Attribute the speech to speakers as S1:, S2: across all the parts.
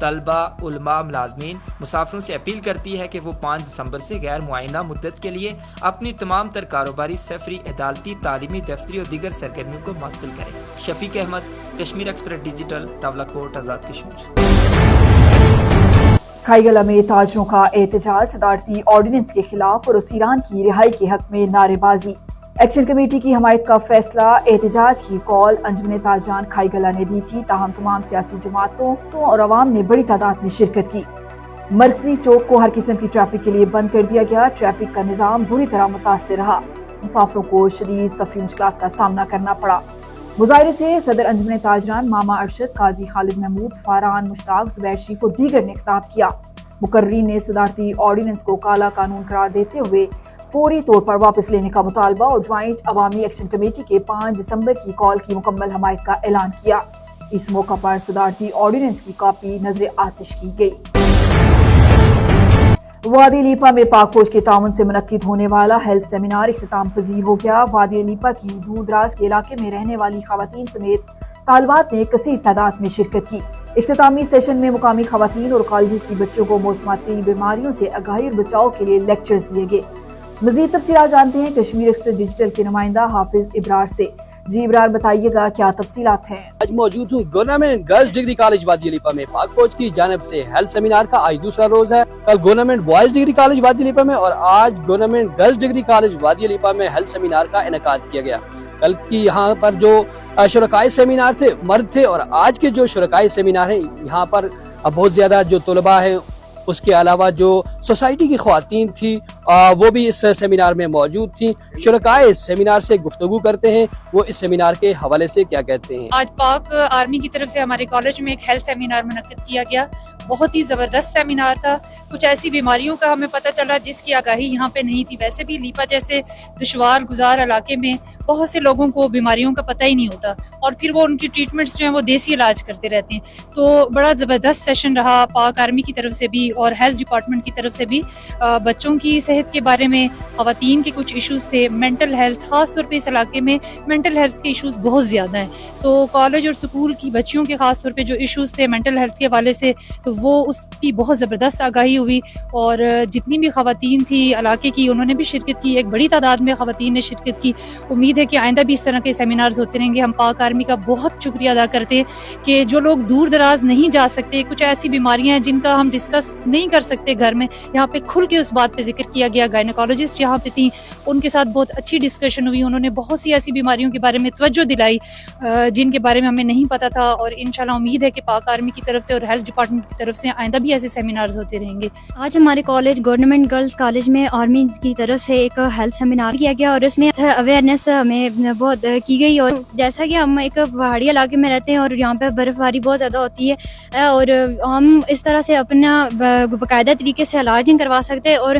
S1: طلبہ، علماء، ملازمین، مسافروں سے اپیل کرتی ہے کہ وہ 5 دسمبر سے غیر معینہ مدت کے لیے اپنی تمام تر کاروباری، سفری، عدالتی، تعلیمی، دفتری اور دیگر سرگرمیوں کو معطل کریں۔ شفیق احمد، کشمیر ایکسپریس ڈیجیٹل، ٹاولہ کوٹ، آزاد کشمیر۔
S2: کھائی گلہ میں تاجروں کا احتجاج، صدارتی آرڈیننس کے خلاف اور اسیران کی رہائی کے حق میں نعرے بازی۔ ایکشن کمیٹی کی حمایت کا فیصلہ۔ احتجاج کی کال انجمن تاجران کھائی گلہ نے دی تھی، تاہم تمام سیاسی جماعتوں اور عوام نے بڑی تعداد میں شرکت کی۔ مرکزی چوک کو ہر قسم کی ٹریفک کے لیے بند کر دیا گیا۔ ٹریفک کا نظام بری طرح متاثر رہا، مسافروں کو شدید سفری مشکلات کا سامنا کرنا پڑا۔ مظاہرے سے صدر انجمن تاجران ماما ارشد، قاضی خالد محمود، فاران مشتاق، زبیر شریف اور دیگر نے خطاب کیا۔ مقررین نے صدارتی آرڈیننس کو کالا قانون قرار دیتے ہوئے فوری طور پر واپس لینے کا مطالبہ اور جوائنٹ عوامی ایکشن کمیٹی کے 5 دسمبر کی کال کی مکمل حمایت کا اعلان کیا۔ اس موقع پر صدارتی آرڈیننس کی کاپی نظر آتش کی گئی۔ وادی لیپا میں پاک فوج کے تعاون سے منعقد ہونے والا ہیلتھ سیمینار اختتام پذیر ہو گیا۔ وادی لیپا کی دور دراز کے علاقے میں رہنے والی خواتین سمیت طالبات نے کثیر تعداد میں شرکت کی۔ اختتامی سیشن میں مقامی خواتین اور کالجز کی بچیوں کو موسمیاتی بیماریوں سے آگاہی اور بچاؤ کے لیے لیکچرز دیے گئے۔ مزید تفصیلات جانتے ہیں کشمیر ایکسپریس ڈیجیٹل کے نمائندہ حافظ ابرار سے۔ جی ابرار، بتائیے گا کیا تفصیلات ہیں؟
S3: آج موجود ہوں گورنمنٹ گرلز ڈگری کالج وادی لیپا میں۔ پاک فوج کی جانب سے ہیلتھ سیمینار کا آج دوسرا روز ہے۔ کل گورنمنٹ بوائز ڈگری کالج وادی لیپا میں اور آج گورنمنٹ گرلز ڈگری کالج وادی لیپا میں ہیلتھ سیمینار کا انعقاد کیا گیا۔ کل کی یہاں پر جو شرکائی سیمینار تھے مرد تھے اور آج کے جو شرکائی سیمینار ہیں یہاں پر بہت زیادہ جو طلباء ہیں، اس کے علاوہ جو سوسائٹی کی خواتین تھی وہ بھی اس سیمینار میں موجود تھیں۔ شرکائے اس سیمینار سے گفتگو کرتے ہیں، وہ اس سیمینار کے حوالے سے کیا کہتے ہیں۔
S4: آج پاک آرمی کی طرف سے ہمارے کالج میں ایک ہیلتھ سیمینار منعقد کیا گیا۔ بہت ہی زبردست سیمینار تھا۔ کچھ ایسی بیماریوں کا ہمیں پتہ چلا جس کی آگاہی یہاں پہ نہیں تھی۔ ویسے بھی لیپا جیسے دشوار گزار علاقے میں بہت سے لوگوں کو بیماریوں کا پتہ ہی نہیں ہوتا اور پھر وہ ان کی ٹریٹمنٹس جو ہیں وہ دیسی علاج کرتے رہتے ہیں۔ تو بڑا زبردست سیشن رہا پاک آرمی کی طرف سے بھی اور ہیلتھ ڈپارٹمنٹ کی طرف سے بھی۔ بچوں کی صحت کے بارے میں، خواتین کے کچھ ایشوز تھے، مینٹل ہیلتھ، خاص طور پہ اس علاقے میں مینٹل ہیلتھ کے ایشوز بہت زیادہ ہیں۔ تو کالج اور سکول کی بچیوں کے خاص طور پہ جو ایشوز تھے مینٹل ہیلتھ کے حوالے سے، تو وہ اس کی بہت زبردست آگاہی ہوئی اور جتنی بھی خواتین تھی علاقے کی انہوں نے بھی شرکت کی۔ ایک بڑی تعداد میں خواتین نے شرکت کی۔ امید ہے کہ آئندہ بھی اس طرح کے سیمینارز ہوتے رہیں گے۔ ہم پاک آرمی کا بہت شکریہ ادا کرتے ہیں کہ جو لوگ دور دراز نہیں جا سکتے، کچھ ایسی بیماریاں ہیں جن کا ہم ڈسکس نہیں کر سکتے گھر میں، یہاں پہ کھل کے اس بات پہ ذکر کیا گیا۔ گائنیکالوجسٹ یہاں پہ تھیں، ان کے ساتھ بہت اچھی ڈسکشن ہوئی۔ انہوں نے بہت سی ایسی بیماریوں کے بارے میں توجہ دلائی جن کے بارے میں ہمیں نہیں پتا تھا، اور انشاءاللہ امید ہے کہ پاک آرمی کی طرف سے اور ہیلتھ ڈپارٹمنٹ کی طرف سے آئندہ بھی ایسے سیمینارز ہوتے رہیں گے۔
S5: آج ہمارے کالج گورنمنٹ گرلز کالج میں آرمی کی طرف سے ایک ہیلتھ سیمینار کیا گیا اور اس میں اویئرنیس ہمیں بہت کی گئی۔ اور جیسا کہ ہم ایک پہاڑی علاقے میں رہتے ہیں اور یہاں پہ برف باری بہت زیادہ ہوتی ہے اور ہم اس طرح سے اپنا باقاعدہ طریقے سے علاج نہیں کروا سکتے، اور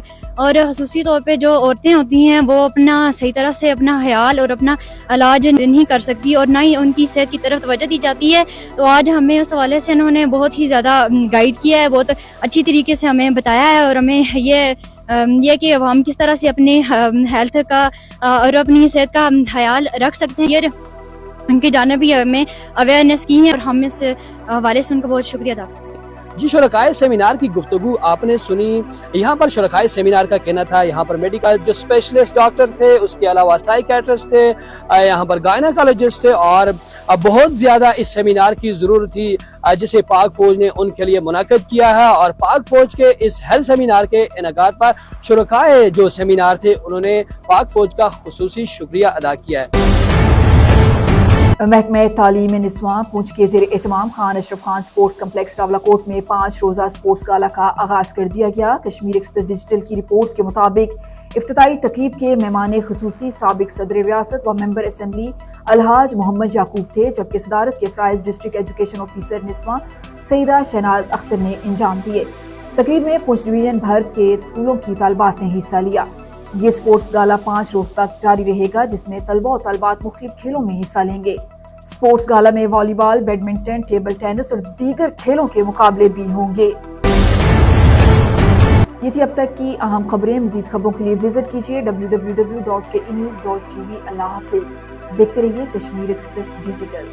S5: خصوصی طور پہ جو عورتیں ہوتی ہیں وہ اپنا صحیح طرح سے اپنا خیال اور اپنا علاج نہیں کر سکتی اور نہ ہی ان کی صحت کی طرف توجہ دی جاتی ہے۔ تو آج ہمیں اس حوالے سے انہوں نے بہت ہی زیادہ گائیڈ کیا ہے، بہت اچھی طریقے سے ہمیں بتایا ہے اور ہمیں یہ کہ ہم کس طرح سے اپنے ہیلتھ کا اور اپنی صحت کا خیال رکھ سکتے ہیں۔ ان کی جانب بھی ہمیں اویئرنیس کی ہے اور ہم اس حوالے سے ان کا بہت شکریہ ادا کرتے ہیں۔
S3: جی، شرکائے سیمینار کی گفتگو آپ نے سنی۔ یہاں پر شرکائے سیمینار کا کہنا تھا یہاں پر میڈیکل جو اسپیشلسٹ ڈاکٹر تھے، اس کے علاوہ سائیکیٹرسٹ تھے، یہاں پر گائنیکالوجسٹ تھے اور بہت زیادہ اس سیمینار کی ضرورت تھی جسے پاک فوج نے ان کے لیے منعقد کیا ہے۔ اور پاک فوج کے اس ہیلتھ سیمینار کے انعقاد پر شرکائے جو سیمینار تھے انہوں نے پاک فوج کا خصوصی شکریہ ادا کیا ہے۔
S2: محکمہ تعلیم نسواں پونچھ کے زیر اہتمام خان اشرف خان سپورٹس کمپلیکس ٹاولہ کوٹ میں 5 روزہ سپورٹس گالا کا آغاز کر دیا گیا۔ کشمیر ایکسپریس ڈیجیٹل کی رپورٹس کے مطابق افتتاحی تقریب کے مہمان خصوصی سابق صدر ریاست و ممبر اسمبلی الحاج محمد یعقوب تھے، جبکہ صدارت کے فرائض ڈسٹرکٹ ایجوکیشن آفیسر نسواں سیدہ شہناز اختر نے انجام دیے۔ تقریب میں پونچھ ڈویژن بھر کے اسکولوں کی طالبات نے حصہ لیا۔ یہ سپورٹس گالا 5 روز تک جاری رہے گا، جس میں طلبہ و طالبات مختلف کھیلوں میں حصہ لیں گے۔ سپورٹس گالا میں والی بال، بیڈمنٹن، ٹیبل ٹینس اور دیگر کھیلوں کے مقابلے بھی ہوں گے۔ یہ تھی اب تک کی اہم خبریں۔ مزید خبروں کے لیے وزٹ کیجیے www.kenews.tv۔ اللہ حافظ۔ دیکھتے رہیے کشمیر ایکسپریس ڈیجیٹل۔